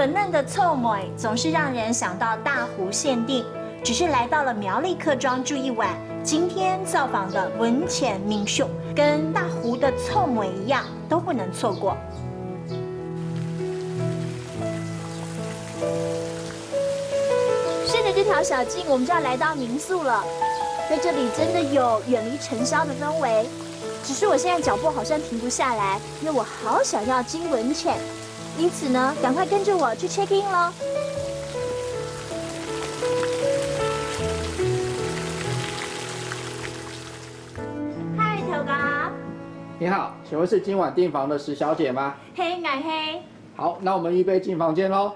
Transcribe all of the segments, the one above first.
粉嫩的臭美总是让人想到大湖限定，只是来到了苗栗客庄住一晚，今天造访的文浅民宿跟大湖的臭美一样，都不能错过。顺着这条小径，我们就要来到民宿了。在这里真的有远离尘嚣的氛围，只是我现在脚步好像停不下来，因为我好想要金文浅，因此呢，赶快跟着我去 check in 咯。嗨，头哥。你好，请问是今晚订房的石小姐吗？嘿，俺嘿。好，那我们预备进房间喽。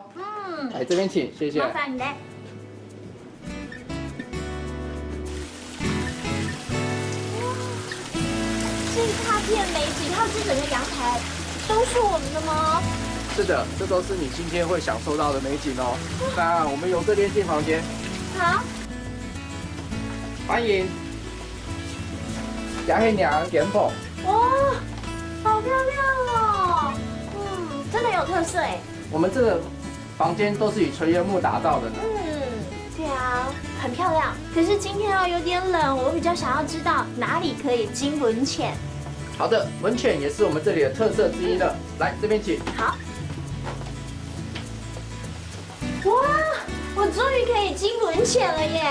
来这边请，谢谢。麻烦你嘞。这一大片美景，还有这整个阳台，都是我们的吗？是的，这都是你今天会享受到的美景哦。那我们由这边进房间。好。欢迎。杨黑娘点捧。哇，好漂亮哦！真的有特色哎。我们这个房间都是以纯原木打造的呢。对啊，很漂亮。可是今天有点冷，我比较想要知道哪里可以金文浅。好的，文浅也是我们这里的特色之一呢。来这边请。好。哇，我终于可以金文浅了耶！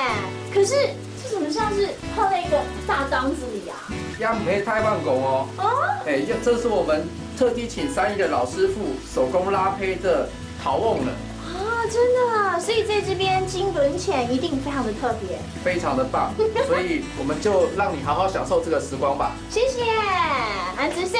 可是这怎么像是泡在一个大缸子里啊？压没太慢工哦。哎，这是我们特地请3亿的老师傅手工拉胚的陶瓮了。真的啊，所以在这边金文浅一定非常的特别，非常的棒，所以我们就让你好好享受这个时光吧。谢谢，安子生。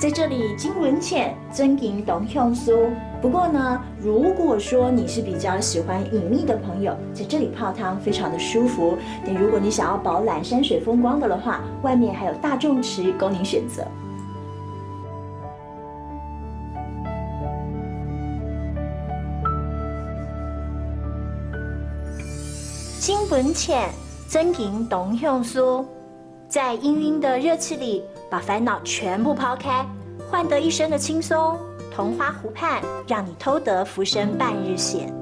在这里金文浅真银懂用苏。不过呢，如果说你是比较喜欢隐秘的朋友，在这里泡汤非常的舒服。但如果你想要饱览山水风光的话，外面还有大众池供您选择。金文浅真银懂用苏，在氤氲的热气里，把烦恼全部抛开，换得一身的轻松。桐花湖畔，让你偷得浮生半日闲。